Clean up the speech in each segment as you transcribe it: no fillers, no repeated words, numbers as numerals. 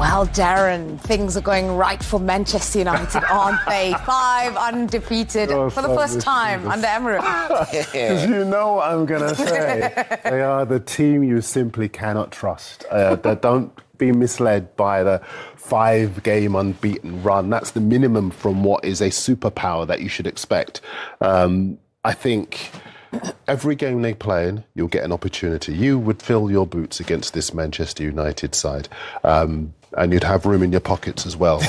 Well, Darren, things are going right for Manchester United, aren't they? 5 undefeated for the first time under Emirates. Because you know what I'm going to say. They are the team you simply cannot trust. Don't be misled by the 5-game unbeaten run. That's the minimum from what is a superpower that you should expect. I think every game they play in, you'll get an opportunity. You would fill your boots against this Manchester United side. And you'd have room in your pockets as well.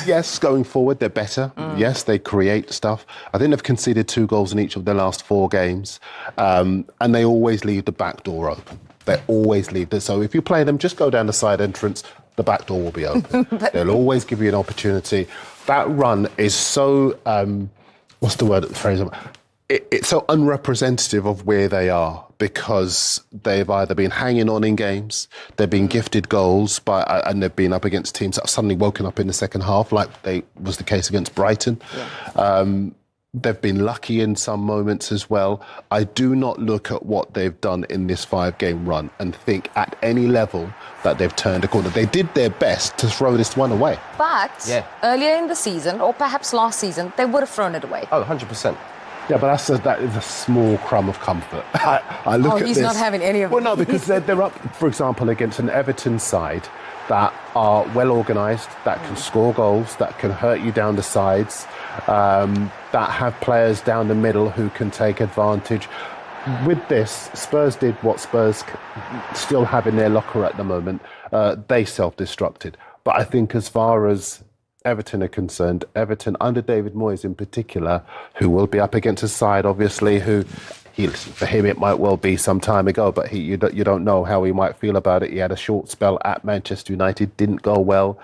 Yes, going forward, they're better. Yes, they create stuff. I think they've conceded 2 goals in each of their last 4 games. And they always leave the back door open. They always leave this. So if you play them, just go down the side entrance, the back door will be open. They'll always give you an opportunity. That run is so... what's the word, the phrase? It's so unrepresentative of where they are, because they've either been hanging on in games, they've been gifted goals, and they've been up against teams that have suddenly woken up in the second half, like was the case against Brighton. Yeah. They've been lucky in some moments as well. I do not look at what they've done in this 5-game run and think at any level that they've turned a corner. They did their best to throw this one away. But earlier in the season, or perhaps last season, they would have thrown it away. Oh, 100%. Yeah, but that is a small crumb of comfort. I look at this. He's not having any of it. Well, no, because they're up, for example, against an Everton side that are well organised, that can score goals, that can hurt you down the sides, that have players down the middle who can take advantage. With this, Spurs did what Spurs still have in their locker at the moment. They self-destructed. But I think as far as Everton are concerned, Everton under David Moyes in particular, who will be up against a side, obviously, for him it might well be some time ago, but you don't know how he might feel about it. He had a short spell at Manchester United, didn't go well.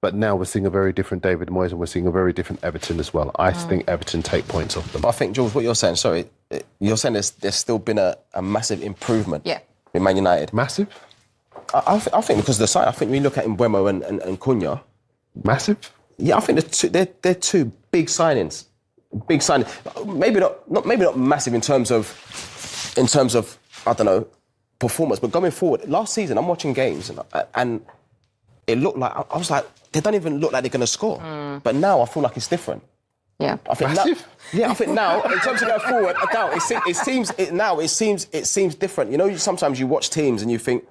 But now we're seeing a very different David Moyes, and we're seeing a very different Everton as well. I think Everton take points off them. But I think, Jules, what you're saying, you're saying there's still been a massive improvement in Man United. Massive? I think because of the side. I think when you look at Mbeumo and Cunha... Massive? Yeah, I think they're two big signings. Big signing. Maybe not massive in terms of I don't know, performance, but going forward, last season I'm watching games and it looked like I was like, they don't even look like they're going to score. But now I feel like it's different. Yeah, I think massive. I think now in terms of going forward, now it seems different. You know, sometimes you watch teams and you think,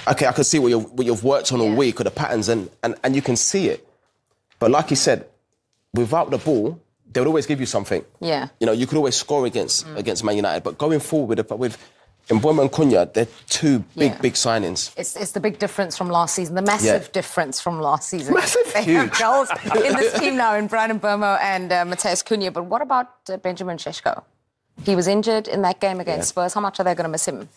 okay, I can see what you've worked on all week, or the patterns, and you can see it. But like you said, without the ball, they would always give you something. Yeah. You know, you could always score against Man United. But going forward with Mbeumo and Cunha, they're 2 big signings. It's the big difference from last season, the massive difference from last season. Massive, they huge. have goals in this team now, in Bryan Mbeumo and Matheus Cunha. But what about Benjamin Šeško? He was injured in that game against Spurs. How much are they going to miss him?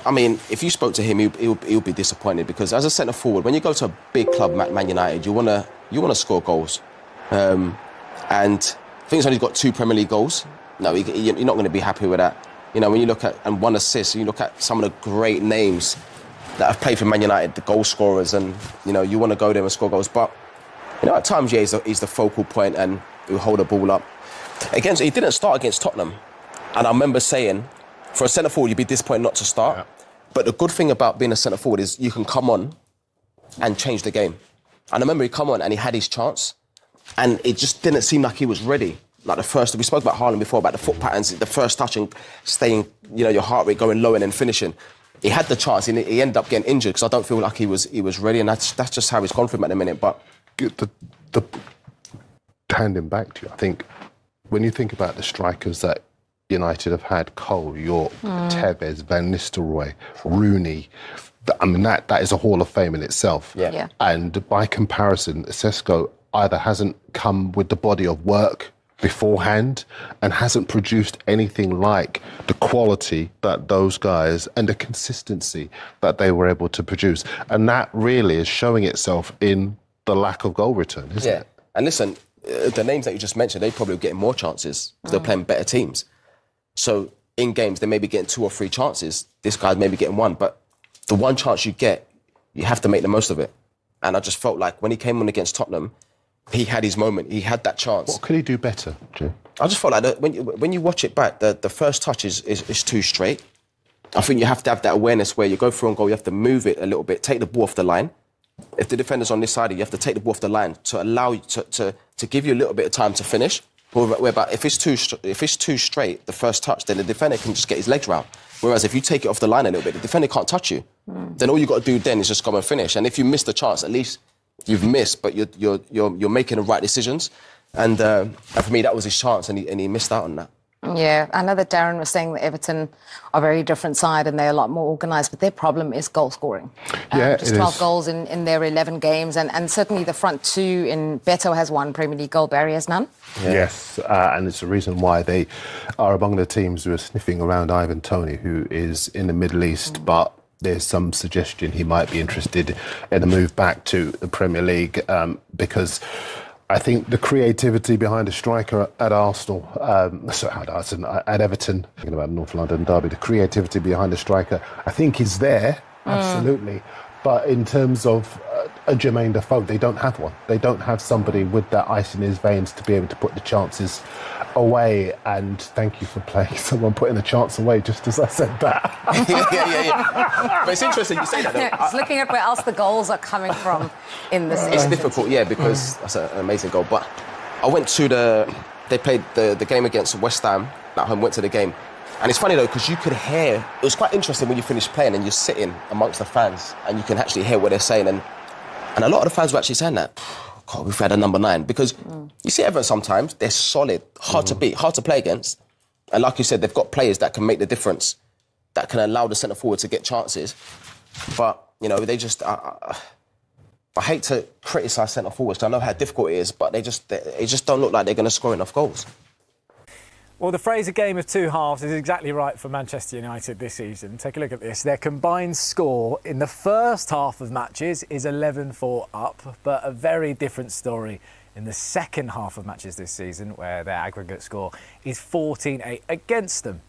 I mean, if you spoke to him, he'll be disappointed, because as a centre forward, when you go to a big club, Man United, you wanna score goals, and I think he's only got 2 Premier League goals. No, you're not going to be happy with that. You know, when you look at and 1 assist, you look at some of the great names that have played for Man United, the goal scorers, and you know you want to go there and score goals. But you know, at times, he's the focal point and he'll hold the ball up. He didn't start against Tottenham, and I remember saying, for a centre forward, you'd be disappointed not to start. Yeah. But the good thing about being a centre forward is you can come on and change the game. And I remember he come on and he had his chance, and it just didn't seem like he was ready. Like we spoke about Haaland before, about the foot patterns, the first touch and staying, you know, your heart rate going low and then finishing. He had the chance and he ended up getting injured, because I don't feel like he was ready, and that's just how he's gone for him at the minute. But the handing back to you, I think when you think about the strikers that United have had, Cole, York, Tevez, Van Nistelrooy, Rooney, I mean, that is a Hall of Fame in itself. Yeah. And by comparison, Šeško either hasn't come with the body of work beforehand and hasn't produced anything like the quality that those guys and the consistency that they were able to produce. And that really is showing itself in the lack of goal return, isn't it? And listen, the names that you just mentioned, they probably getting more chances because they're playing better teams. So in games, they may be getting 2 or 3 chances. This guy's maybe getting 1, but the 1 chance you get, you have to make the most of it. And I just felt like when he came on against Tottenham, he had his moment. He had that chance. What could he do better, Jim? I just felt like when you watch it back, the first touch is too straight. I think you have to have that awareness where you go through and goal, you have to move it a little bit, take the ball off the line. If the defender's on this side, you have to take the ball off the line to allow you to give you a little bit of time to finish. But if it's too straight, the first touch, then the defender can just get his legs round. Whereas if you take it off the line a little bit, the defender can't touch you. Then all you got to do then is just come and finish. And if you miss the chance, at least you've missed, but you're making the right decisions. And for me, that was his chance, and he missed out on that. Yeah, I know that Darren was saying that Everton are a very different side and they're a lot more organised, but their problem is goal scoring. Just 12 goals in their 11 games, and certainly the front two in Beto has one Premier League goal, Barry has none. Yeah. Yes, and it's the reason why they are among the teams who are sniffing around Ivan Toney, who is in the Middle East, but there's some suggestion he might be interested in a move back to the Premier League because I think the creativity behind a striker at Arsenal, at Everton, thinking about North London derby, the creativity behind a striker, I think is there, absolutely. But in terms of a Jermaine Defoe, they don't have one. They don't have somebody with that ice in his veins to be able to put the chances away. And thank you for playing someone putting the chance away just as I said that. yeah. But it's interesting you say that, though. Just looking at where else the goals are coming from in this. It's difficult, yeah, because that's an amazing goal. But I went to they played the game against West Ham at home, went to the game. And it's funny, though, because you could hear, it was quite interesting when you finished playing and you're sitting amongst the fans and you can actually hear what they're saying. And a lot of the fans were actually saying that, God, we've had a number 9. Because you see Everton sometimes, they're solid, hard to beat, hard to play against. And like you said, they've got players that can make the difference, that can allow the centre-forward to get chances. But, you know, they just... I hate to criticise centre-forwards because I know how difficult it is, but they just don't look like they're going to score enough goals. Well, the phrase "a game of two halves" is exactly right for Manchester United this season. Take a look at this. Their combined score in the first half of matches is 11-4 up, but a very different story in the second half of matches this season, where their aggregate score is 14-8 against them.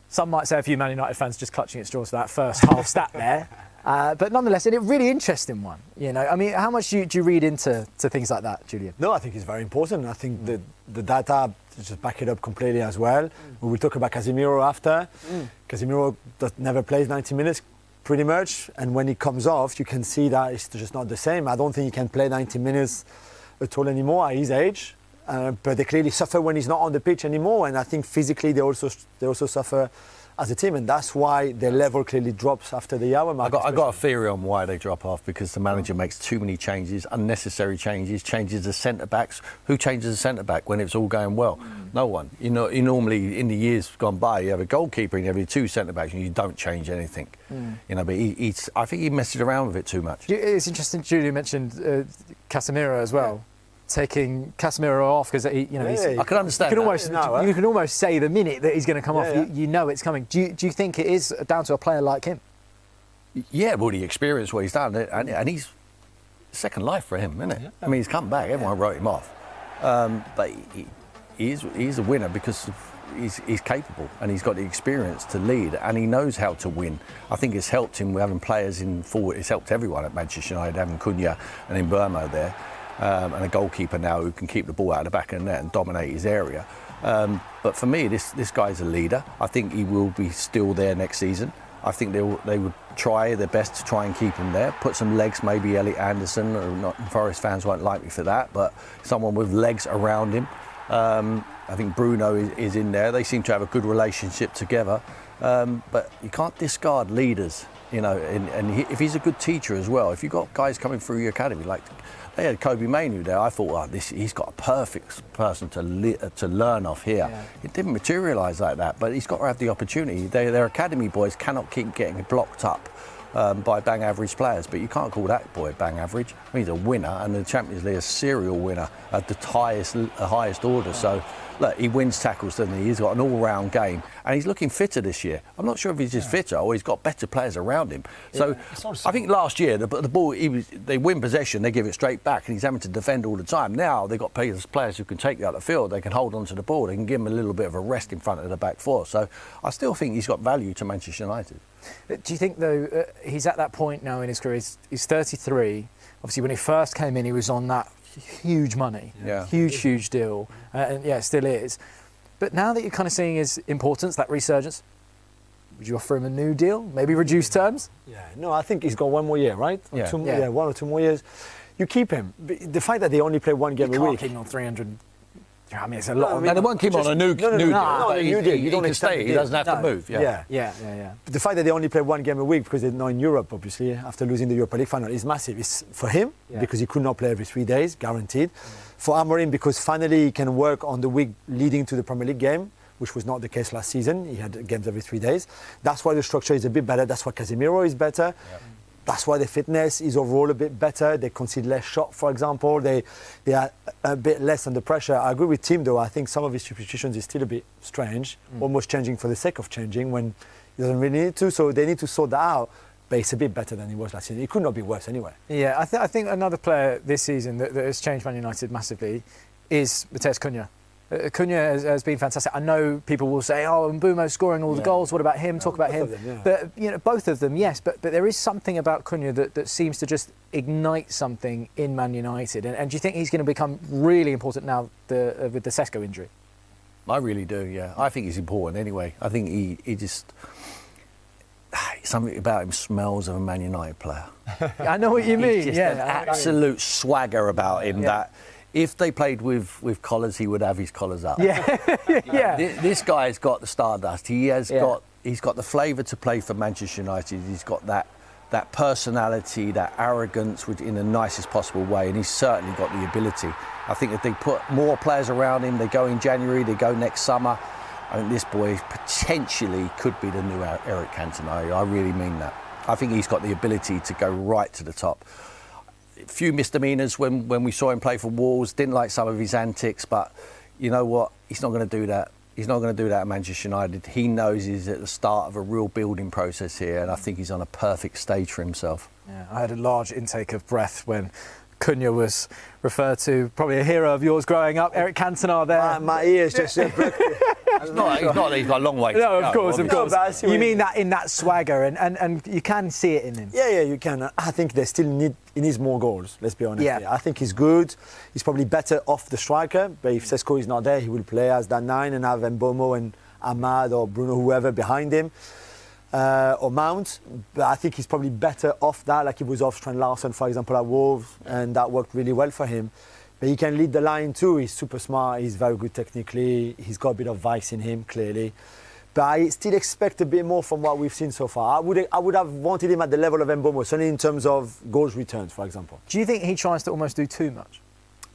Some might say a few Man United fans just clutching at straws for that first half stat there. But nonetheless, a really interesting one. You know, I mean, how much do you read into things like that, Julian? No, I think it's very important. I think the data just back it up completely as well. We will talk about Casemiro after. Casemiro never plays 90 minutes, pretty much. And when he comes off, you can see that it's just not the same. I don't think he can play 90 minutes at all anymore at his age. But they clearly suffer when he's not on the pitch anymore. And I think physically they also suffer as a team, and that's why their level clearly drops after the hour mark. I got a theory on why they drop off, because the manager makes too many changes, unnecessary changes, changes the centre-backs. Who changes the centre-back when it's all going well? No one. You know, you normally, in the years gone by, you have a goalkeeper and you have 2 centre-backs and you don't change anything. You know, but I think he messes around with it too much. It's interesting, Julian mentioned Casemiro as well. Taking Casemiro off because I can understand. You can almost say the minute that he's going to come off, you know it's coming. Do you think it is down to a player like him? Yeah, well, the experience what he's done, and he's second life for him, isn't it? Yeah. I mean, he's come back. Everyone wrote him off, but he's a winner because he's capable and he's got the experience to lead and he knows how to win. I think it's helped him having players in forward. It's helped everyone at Manchester United having Cunha and Mbeumo there. And a goalkeeper now who can keep the ball out of the back of the net and dominate his area. But for me, this guy's a leader. I think he will be still there next season. I think they would try their best to try and keep him there. Put some legs, maybe Elliot Anderson, or not. Forest fans won't like me for that, but someone with legs around him. I think Bruno is in there. They seem to have a good relationship together. But you can't discard leaders, you know. And if he's a good teacher as well, if you've got guys coming through your academy like. They had Kobe Mainoo there. I thought, he's got a perfect person to learn off here. Yeah. It didn't materialise like that, but he's got to have the opportunity. Their academy boys cannot keep getting blocked up by bang average players, but you can't call that boy bang average. I mean, he's a winner, and the Champions League is a serial winner at the highest order. So, look, he wins tackles, doesn't he? He's got an all-round game, and he's looking fitter this year. I'm not sure if he's just fitter or he's got better players around him. So, I think last year the ball, they win possession, they give it straight back, and he's having to defend all the time. Now they've got players who can take it out of the field. They can hold on to the ball. They can give him a little bit of a rest in front of the back four. So, I still think he's got value to Manchester United. Do you think, though, he's at that point now in his career? He's 33. Obviously, when he first came in, he was on that huge money, huge deal, and it still is. But now that you're kind of seeing his importance, that resurgence? Would you offer him a new deal? Maybe reduced terms? Yeah, no, I think he's got 1 more year, right? Yeah. 1 or 2 more years. You keep him. The fact that they only play one game a week. Keep him on 300. I mean, it's a lot. And they won't keep him on a new deal. new deal. You don't extend stay. the He deal. doesn't have to move. Yeah. But the fact that they only play one game a week because they're not in Europe, obviously, after losing the Europa League final, is massive. It's for him because he could not play every 3 days, guaranteed. For Amorim, because finally he can work on the week leading to the Premier League game, which was not the case last season. He had games every 3 days. That's why the structure is a bit better. That's why Casemiro is better. Yeah. That's why the fitness is overall a bit better. They concede less shot, for example. They are a bit less under pressure. I agree with Tim, though. I think some of his substitutions is still a bit strange, almost changing for the sake of changing when he doesn't really need to. So they need to sort that out. But it's a bit better than he was last season. It could not be worse anyway. Yeah, I think another player this season that has changed Man United massively is Matheus Cunha. Cunha has been fantastic. I know people will say, "Oh, Mbeumo's scoring all the goals. What about him? Talk about him." But both of them, yes. But there is something about Cunha that seems to just ignite something in Man United. And do you think he's going to become really important now with the Sesko injury? I really do. Yeah, I think he's important anyway. I think he just. Something about him smells of a Man United player. I know what you mean. He's just an absolute swagger about him that if they played with collars, he would have his collars up. Yeah. This guy's got the stardust. He's got the flavour to play for Manchester United. He's got that personality, that arrogance in the nicest possible way, and he's certainly got the ability. I think if they put more players around him, they go in January, they go next summer. I think this boy potentially could be the new Eric Cantona. I really mean that. I think he's got the ability to go right to the top. A few misdemeanours when we saw him play for Wolves. Didn't like some of his antics, but you know what? He's not going to do that. He's not going to do that at Manchester United. He knows he's at the start of a real building process here, and I think he's on a perfect stage for himself. Yeah, I had a large intake of breath when Cunha was referred to, probably a hero of yours growing up. Eric Cantona there. My ears just... He's not. He's got a long way to go. No, of course. No, you mean that in that swagger, and you can see it in him. Yeah, you can. I think they still needs more goals, let's be honest. Yeah. I think he's good. He's probably better off the striker, but if Sesko is not there, he will play as that 9 and have Mbeumo and Ahmad or Bruno, whoever behind him, or Mount. But I think he's probably better off that, like he was off Strand Larsen, for example, at Wolves, and that worked really well for him. But he can lead the line too. He's super smart. He's very good technically. He's got a bit of vice in him, clearly. But I still expect a bit more from what we've seen so far. I would have wanted him at the level of Mbeumo, certainly in terms of goals returns, for example. Do you think he tries to almost do too much?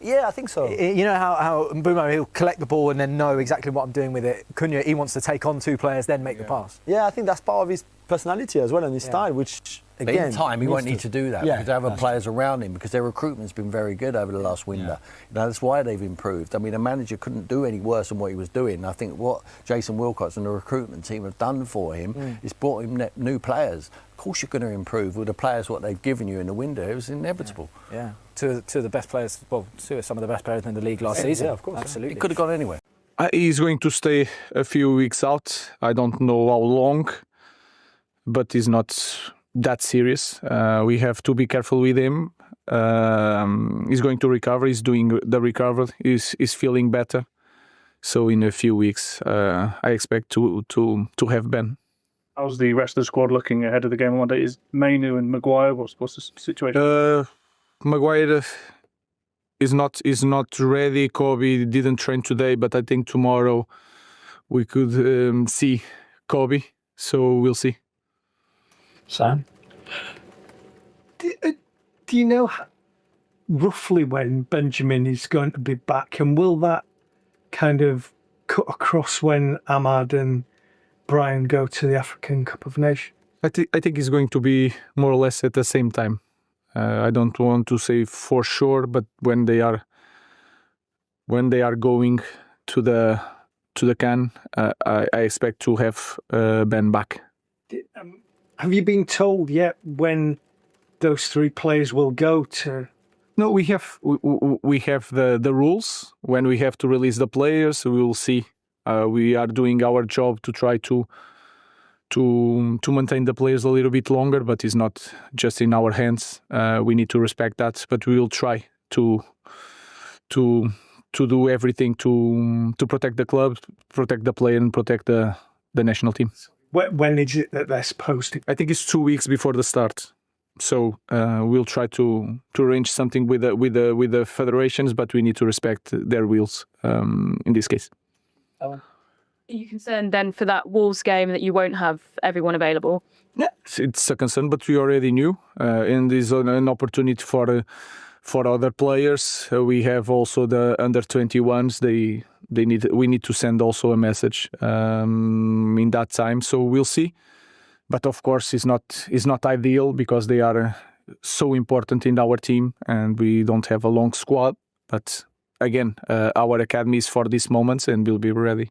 Yeah, I think so. You know how Mbeumo, he'll collect the ball and then know exactly what I'm doing with it. Cunha, he wants to take on 2 players, then make the pass. Yeah, I think that's part of his personality as well and his style, which, again... But in time, he won't need to do that because they have other players around him because their recruitment's been very good over the last window. That's why they've improved. I mean, a manager couldn't do any worse than what he was doing. I think what Jason Wilcox and the recruitment team have done for him is brought him new players. Of course you're going to improve with the players, what they've given you in the window. It was inevitable. Yeah. Two of the best players, two of some of the best players in the league last season. Yeah, of course. Absolutely. It could have gone anywhere. He's going to stay a few weeks out. I don't know how long, but he's not that serious. We have to be careful with him. He's going to recover. He's doing the recovery. He's feeling better. So in a few weeks, I expect to have Ben. How's the rest of the squad looking ahead of the game on Monday? Is Mainu and Maguire? What's the situation? Maguire is not ready. Kobe didn't train today, but I think tomorrow we could see Kobe. So we'll see. Sam, do you know roughly when Benjamin is going to be back, and will that kind of cut across when Ahmad and Brian go to the African Cup of Nations? I think it's going to be more or less at the same time. I don't want to say for sure, but when they are going to the CAN, I expect to have Ben back. Have you been told yet when those 3 players will go to? No, we have the rules. When we have to release the players, we will see. We are doing our job to try to maintain the players a little bit longer, but it's not just in our hands. We need to respect that, but we will try to do everything to protect the club, protect the player, and protect the national team. when is it that they're supposed to? I think it's 2 weeks before the start. So we'll try to arrange something with the federations, but we need to respect their wills in this case. Are you concerned then for that Wolves game that you won't have everyone available? Yeah, it's a concern, but we already knew, and there's an opportunity for other players. We have also the under 21s. We need to send also a message in that time. So we'll see. But of course, it's not ideal because they are so important in our team, and we don't have a long squad. But again, our academy is for these moments, and we'll be ready.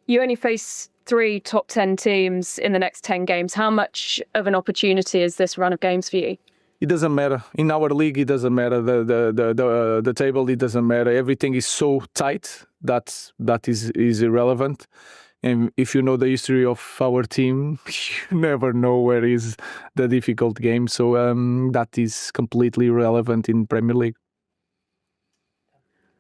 You only face 3 top 10 teams in the next 10 games. How much of an opportunity is this run of games for you? It doesn't matter. In our league, it doesn't matter. The table, it doesn't matter. Everything is so tight that is irrelevant. And if you know the history of our team, you never know where is the difficult game. So that is completely irrelevant in Premier League.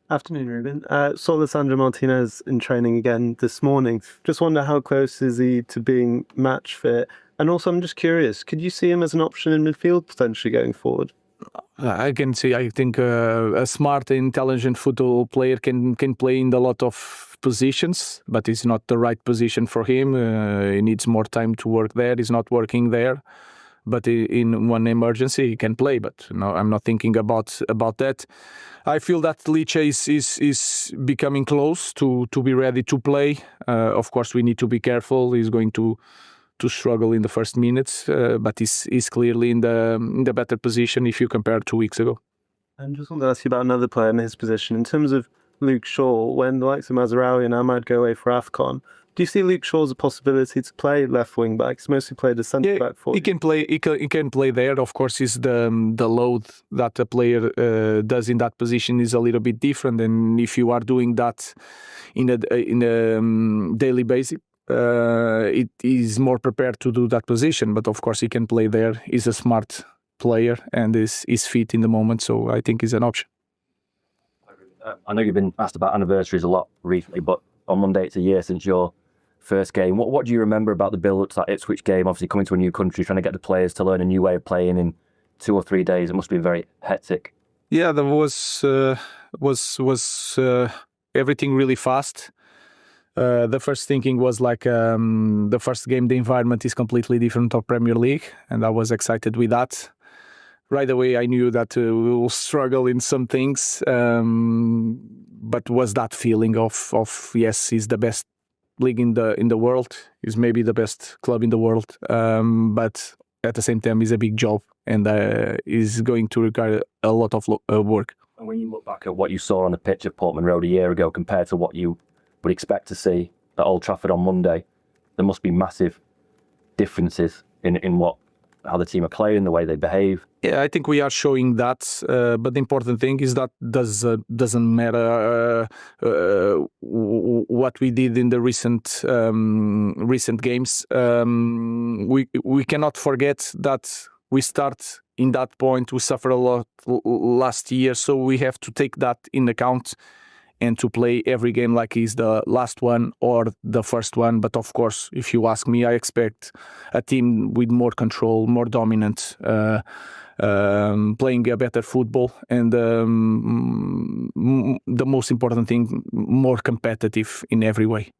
Afternoon, Ruben. Saw Lisandro Martinez in training again this morning. Just wonder how close is he to being match fit? And also, I'm just curious, could you see him as an option in midfield potentially going forward? I can see. I think a smart, intelligent football player can play in a lot of positions, but it's not the right position for him. He needs more time to work there. He's not working there. But in one emergency, he can play. But no, I'm not thinking about that. I feel that Liche is becoming close to be ready to play. Of course, we need to be careful. He's going to struggle in the first minutes, but he's clearly in the better position if you compare 2 weeks ago. And just want to ask you about another player in his position. In terms of Luke Shaw, when the likes of Mazraoui and Ahmad go away for AFCON, do you see Luke Shaw as a possibility to play left wing back? He's mostly played as centre back for you. He can play there. Of course, is the load that a player does in that position is a little bit different. And if you are doing that in a daily basis, it is more prepared to do that position. But of course, he can play there. He's a smart player and is fit in the moment. So I think he's an option. I know you've been asked about anniversaries a lot recently, but on Monday it's a year since your first game. What do you remember about the build-up to that Ipswich game? Obviously coming to a new country, trying to get the players to learn a new way of playing in 2 or 3 days. It must have been very hectic. Yeah, there was everything really fast. The first thinking was like the first game, the environment is completely different of Premier League, and I was excited with that. Right away, I knew that we will struggle in some things, but was that feeling of yes, he's the best league in the world, is maybe the best club in the world, but at the same time, it's a big job and is going to require a lot of work. And when you look back at what you saw on the pitch at Portman Road a year ago compared to what you would expect to see at Old Trafford on Monday, there must be massive differences in how the team are playing, the way they behave. Yeah, I think we are showing that, but the important thing is that doesn't matter what we did in the recent games. We cannot forget that we start in that point. We suffered a lot last year, so we have to take that in account and to play every game like it's the last one or the first one. But of course, if you ask me, I expect a team with more control, more dominant, playing a better football, and the most important thing, more competitive in every way.